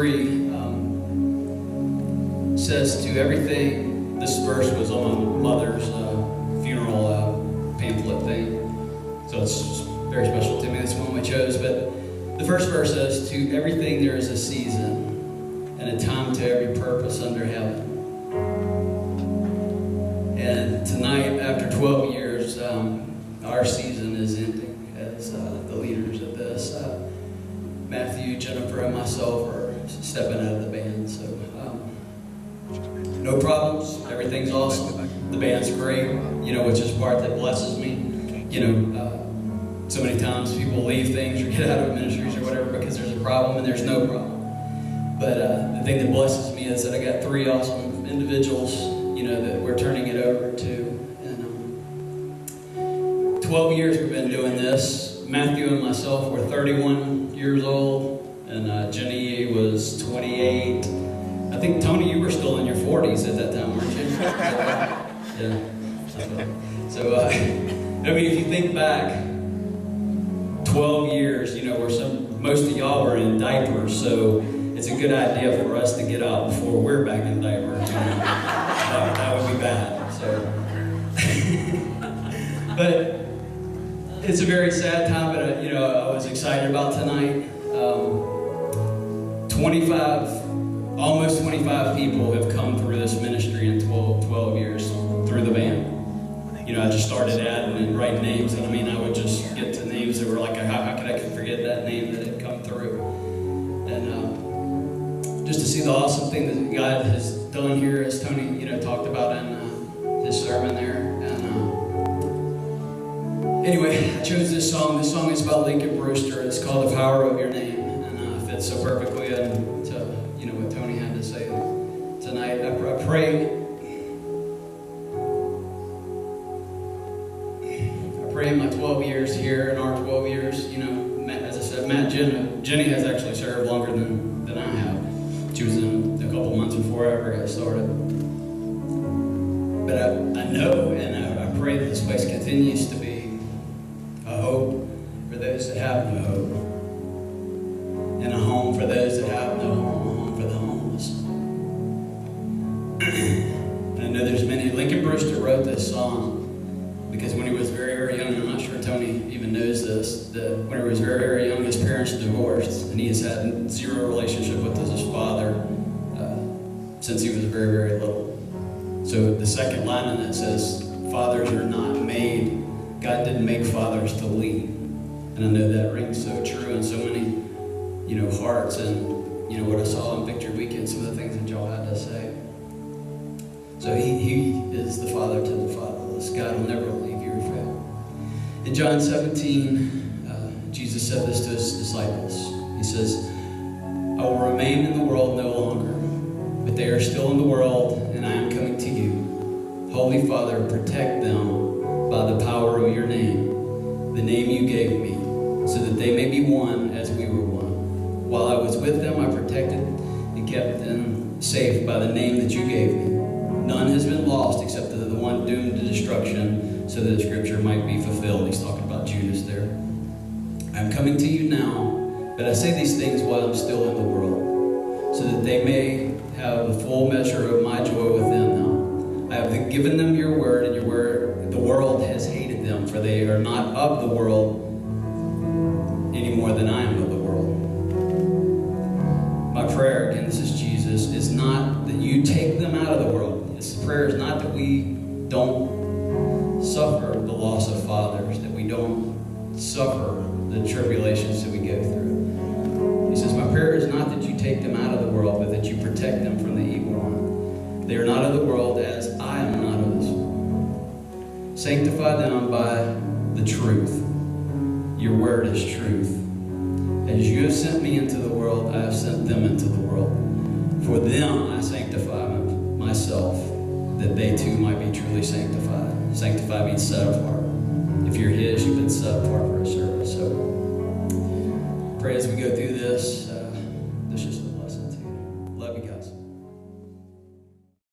3 says to everything. This verse was on my mother's funeral pamphlet thing, so it's very special to me. This one I chose. But the first verse says, to everything there is a season and a time to every purpose under heaven. And tonight, after 12 years, our season is ending as the leaders of this. Matthew, Jennifer, and myself are stepping out of the band. So no problems. Everything's awesome. The band's great, which is part that blesses me. So many times people leave things or get out of ministries or whatever because there's a problem, and there's no problem. But the thing that blesses me is that I got 3 awesome individuals, that we're turning it over to. And 12 years we've been doing this. Matthew and myself were 31 years old, and Jenny was 28. I think, Tony, you were still in your 40s at that time, weren't you? Yeah. So, if you think back, 12 years, most of y'all were in diapers, so it's a good idea for us to get out before we're back in diapers. That would be bad. So, but it's a very sad time. But I was excited about tonight. almost 25 people have come through this ministry in 12 years through the band. I just started adding and writing names, and I would just get to names that were like, how could I forget that name that had come through? And just to see the awesome thing that God has done here, as Tony, talked about in his sermon there. And anyway, I chose this song. This song is about Lincoln Brewster. It's called "The Power of Your Name," and fits so perfectly into what Tony had to say tonight. I pray in my 12 years here, in our 12 years, as I said, Jenny has actually served longer than I have. She was in a couple months before I ever got started. But I know and I pray that this place continues to be a hope for those that have no hope, and a home for those that have no home, a home for the homeless. And I know there's many. Lincoln Brewster wrote this song because when he was very, very young, I'm not sure Tony even knows this, that when he was very, very young, his parents divorced, and he has had zero relationship with his father since he was very, very little. So the second line in that says, fathers are not made, God didn't make fathers to lead. And I know that rings so true in so many, hearts, and, what I saw on Victory Weekend, some of the things that y'all had to say. So he is the father to the fatherless. God will never leave you or fail. In John 17, Jesus said this to his disciples. He says, I will remain in the world no longer, but they are still in the world, and I am coming to you. Holy Father, protect them by the power of your name, the name you gave me, so that they may be one as we were one. While I was with them, I protected and kept them safe by the name that you gave me. None has been lost except the one doomed to destruction, so that the scripture might be fulfilled. He's talking about Judas there. I'm coming to you now, but I say these things while I'm still in the world, so that they may have the full measure of my joy within them. I have given them your word, and the world has hated them, for they are not of the world any more than I am of the world. My prayer, again, this is Jesus, is not that you take them out of the world. This prayer is not that we don't suffer the loss of fathers, that we don't suffer the tribulations that we go through. He says, my prayer is not that you take them out of the world, but that you protect them from the evil one. They are not of the world as I am not of this world. Sanctify them by the truth. Your word is truth. As you have sent me into the world, I have sent them into the world. For them I sanctify myself, that they too might be truly sanctified. Sanctified means set apart. If you're his, you've been set apart for a service. So pray as we go through this,